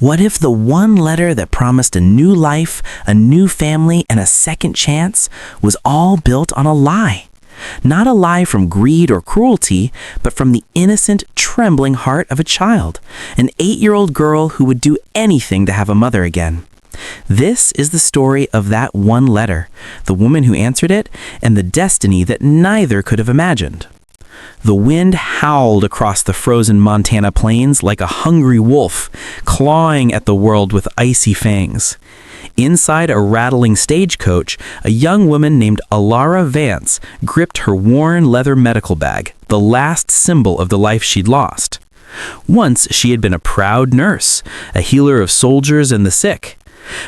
What if the one letter that promised a new life, a new family, and a second chance was all built on a lie? Not a lie from greed or cruelty, but from the innocent, trembling heart of a child, an 8-year-old girl who would do anything to have a mother again. This is the story of that one letter, the woman who answered it, and the destiny that neither could have imagined. The wind howled across the frozen Montana plains like a hungry wolf, clawing at the world with icy fangs. Inside a rattling stagecoach, a young woman named Alara Vance gripped her worn leather medical bag, the last symbol of the life she'd lost. Once she had been a proud nurse, a healer of soldiers and the sick.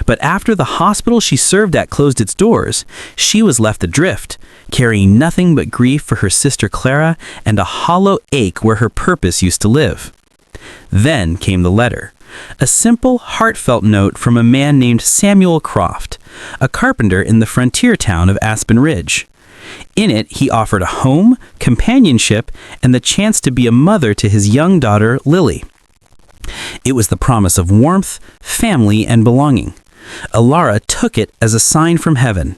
But after the hospital she served at closed its doors, she was left adrift, carrying nothing but grief for her sister Clara and a hollow ache where her purpose used to live. Then came the letter, a simple, heartfelt note from a man named Samuel Croft, a carpenter in the frontier town of Aspen Ridge. In it, he offered a home, companionship, and the chance to be a mother to his young daughter, Lily. It was the promise of warmth, family, and belonging. Alara took it as a sign from heaven.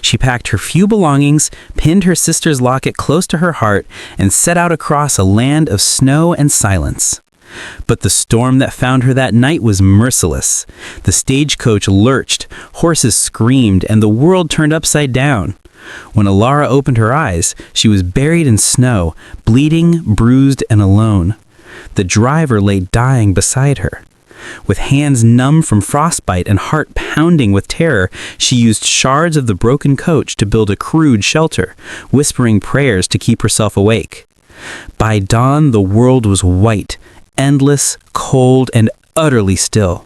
She packed her few belongings, pinned her sister's locket close to her heart, and set out across a land of snow and silence. But the storm that found her that night was merciless. The stagecoach lurched, horses screamed, and the world turned upside down. When Alara opened her eyes, she was buried in snow, bleeding, bruised, and alone. The driver lay dying beside her. With hands numb from frostbite and heart pounding with terror, she used shards of the broken coach to build a crude shelter, whispering prayers to keep herself awake. By dawn, the world was white, endless, cold, and utterly still.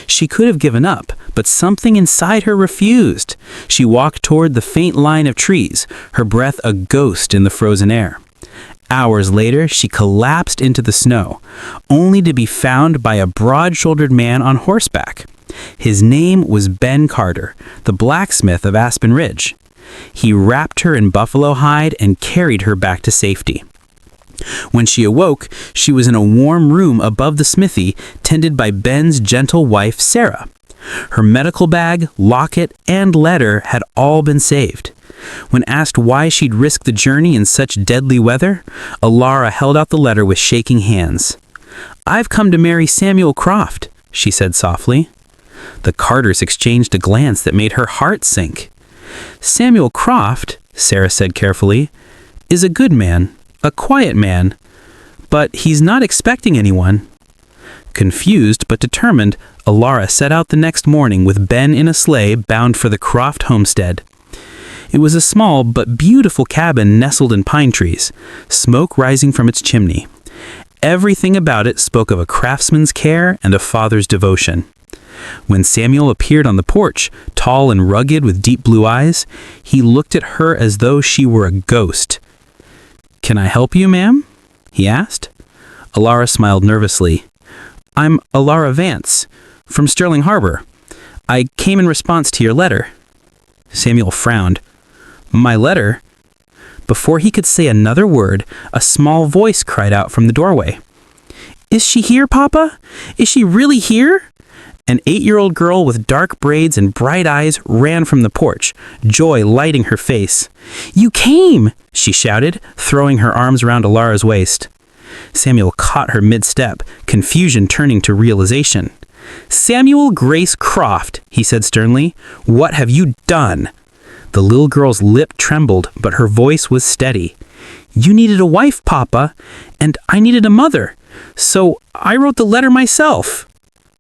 She could have given up, but something inside her refused. She walked toward the faint line of trees, her breath a ghost in the frozen air. Hours later, she collapsed into the snow, only to be found by a broad-shouldered man on horseback. His name was Ben Carter, the blacksmith of Aspen Ridge. He wrapped her in buffalo hide and carried her back to safety. When she awoke, she was in a warm room above the smithy, tended by Ben's gentle wife, Sarah. Her medical bag, locket, and letter had all been saved. When asked why she'd risk the journey in such deadly weather, Alara held out the letter with shaking hands. "I've come to marry Samuel Croft," she said softly. The Carters exchanged a glance that made her heart sink. "Samuel Croft," Sarah said carefully, "is a good man, a quiet man, but he's not expecting anyone." Confused but determined, Alara set out the next morning with Ben in a sleigh bound for the Croft homestead. It was a small but beautiful cabin nestled in pine trees, smoke rising from its chimney. Everything about it spoke of a craftsman's care and a father's devotion. When Samuel appeared on the porch, tall and rugged with deep blue eyes, he looked at her as though she were a ghost. "Can I help you, ma'am?" he asked. Alara smiled nervously. "I'm Alara Vance, from Sterling Harbor. I came in response to your letter." Samuel frowned. "My letter?" Before he could say another word, a small voice cried out from the doorway. "Is she here, Papa? Is she really here?" An 8-year-old girl with dark braids and bright eyes ran from the porch, joy lighting her face. "You came!" she shouted, throwing her arms around Alara's waist. Samuel caught her mid-step, confusion turning to realization. "Samuel Grace Croft," he said sternly, "what have you done?" The little girl's lip trembled, but her voice was steady. "You needed a wife, Papa, and I needed a mother, so I wrote the letter myself."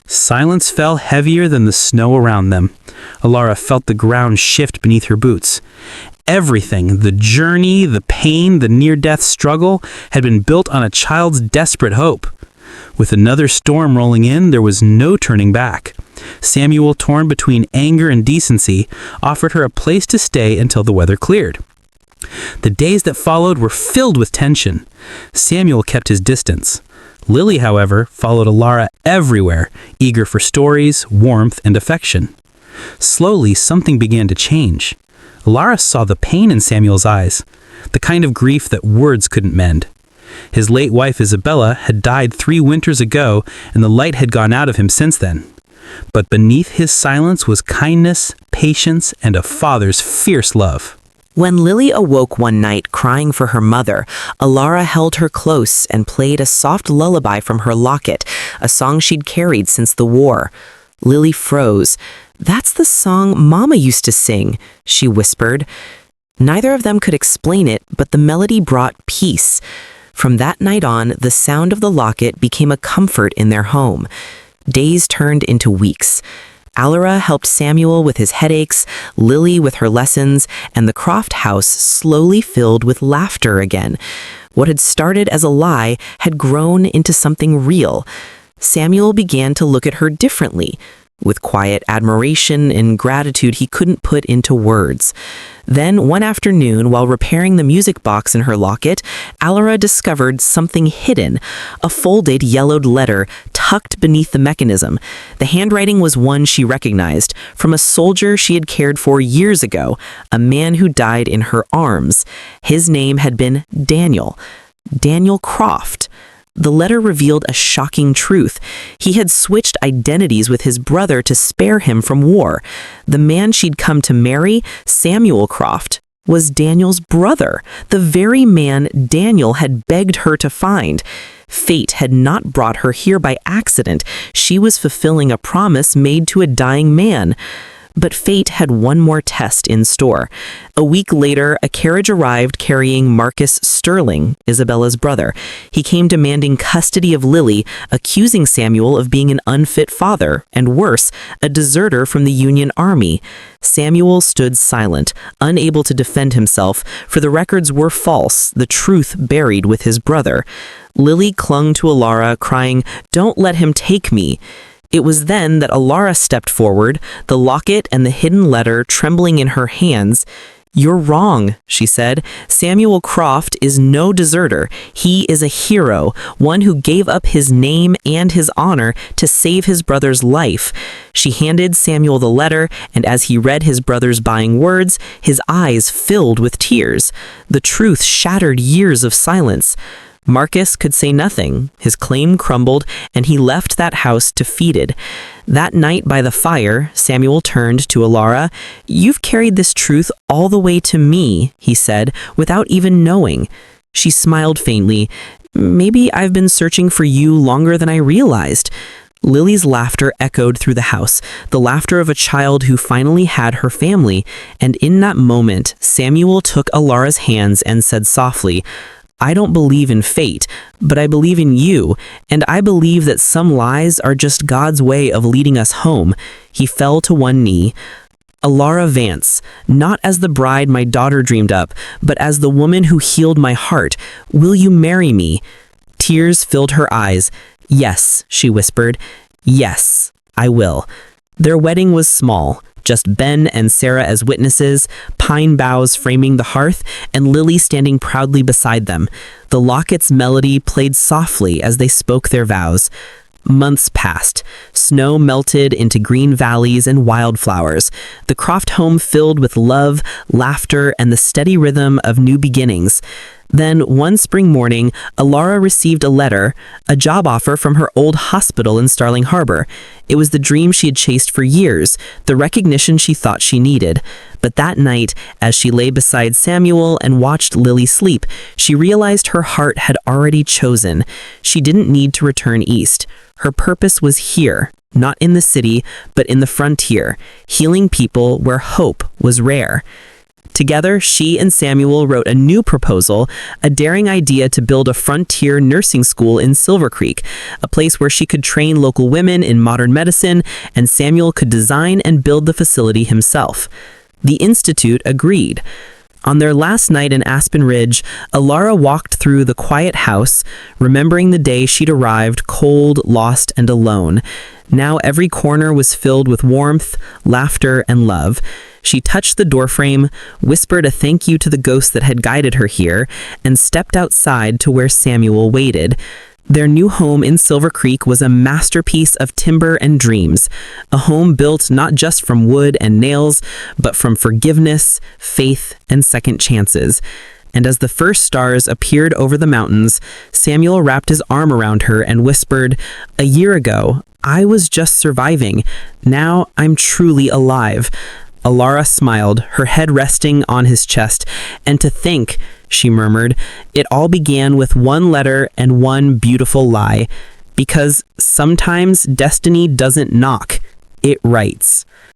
Silence fell heavier than the snow around them. Alara felt the ground shift beneath her boots. Everything, the journey, the pain, the near-death struggle, had been built on a child's desperate hope. With another storm rolling in, there was no turning back. Samuel, torn between anger and decency, offered her a place to stay until the weather cleared. The days that followed were filled with tension. Samuel kept his distance. Lily, however, followed Alara everywhere, eager for stories, warmth, and affection. Slowly, something began to change. Alara saw the pain in Samuel's eyes, the kind of grief that words couldn't mend. His late wife Isabella had died 3 winters ago, and the light had gone out of him since then. But beneath his silence was kindness, patience, and a father's fierce love. When Lily awoke one night crying for her mother, Alara held her close and played a soft lullaby from her locket, a song she'd carried since the war. Lily froze. "That's the song Mama used to sing," she whispered. Neither of them could explain it, but the melody brought peace. From that night on, the sound of the locket became a comfort in their home. Days turned into weeks. Alara helped Samuel with his headaches, Lily with her lessons, and the Croft house slowly filled with laughter again. What had started as a lie had grown into something real. Samuel began to look at her differently, with quiet admiration and gratitude he couldn't put into words. Then, one afternoon, while repairing the music box in her locket, Alara discovered something hidden, a folded, yellowed letter tucked beneath the mechanism. The handwriting was one she recognized, from a soldier she had cared for years ago, a man who died in her arms. His name had been Daniel Croft. The letter revealed a shocking truth. He had switched identities with his brother to spare him from war. The man she'd come to marry, Samuel Croft, was Daniel's brother, the very man Daniel had begged her to find. Fate had not brought her here by accident. She was fulfilling a promise made to a dying man. But fate had one more test in store. A week later, a carriage arrived carrying Marcus Sterling, Isabella's brother. He came demanding custody of Lily, accusing Samuel of being an unfit father, and worse, a deserter from the Union Army. Samuel stood silent, unable to defend himself, for the records were false, the truth buried with his brother. Lily clung to Alara, crying, "Don't let him take me." It was then that Alara stepped forward, the locket and the hidden letter trembling in her hands. "You're wrong," she said. "Samuel Croft is no deserter. He is a hero, one who gave up his name and his honor to save his brother's life." She handed Samuel the letter, and as he read his brother's dying words, his eyes filled with tears. The truth shattered years of silence. Marcus could say nothing. His claim crumbled, and he left that house defeated. That night by the fire, Samuel turned to Alara. "You've carried this truth all the way to me," he said, without even knowing. She smiled faintly. "Maybe I've been searching for you longer than I realized." Lily's laughter echoed through the house, the laughter of a child who finally had her family. And in that moment, Samuel took Alara's hands and said softly, "I don't believe in fate, but I believe in you, and I believe that some lies are just God's way of leading us home." He fell to one knee. "Alara Vance, not as the bride my daughter dreamed up, but as the woman who healed my heart, will you marry me?" Tears filled her eyes. "Yes," she whispered. "Yes, I will." Their wedding was small. Just Ben and Sarah as witnesses, pine boughs framing the hearth, and Lily standing proudly beside them. The locket's melody played softly as they spoke their vows. Months passed. Snow melted into green valleys and wildflowers. The Croft home filled with love, laughter, and the steady rhythm of new beginnings. Then, one spring morning, Alara received a letter, a job offer from her old hospital in Starling Harbor. It was the dream she had chased for years, the recognition she thought she needed. But that night, as she lay beside Samuel and watched Lily sleep, she realized her heart had already chosen. She didn't need to return east. Her purpose was here, not in the city, but in the frontier, healing people where hope was rare. Together, she and Samuel wrote a new proposal, a daring idea to build a frontier nursing school in Silver Creek, a place where she could train local women in modern medicine, and Samuel could design and build the facility himself. The Institute agreed. On their last night in Aspen Ridge, Alara walked through the quiet house, remembering the day she'd arrived cold, lost, and alone. Now every corner was filled with warmth, laughter, and love. She touched the doorframe, whispered a thank you to the ghost that had guided her here, and stepped outside to where Samuel waited. Their new home in Silver Creek was a masterpiece of timber and dreams, a home built not just from wood and nails, but from forgiveness, faith, and second chances. And as the first stars appeared over the mountains, Samuel wrapped his arm around her and whispered, "A year ago, I was just surviving. Now I'm truly alive." Alara smiled, her head resting on his chest. "And to think," she murmured, "it all began with one letter and one beautiful lie. Because sometimes destiny doesn't knock, it writes."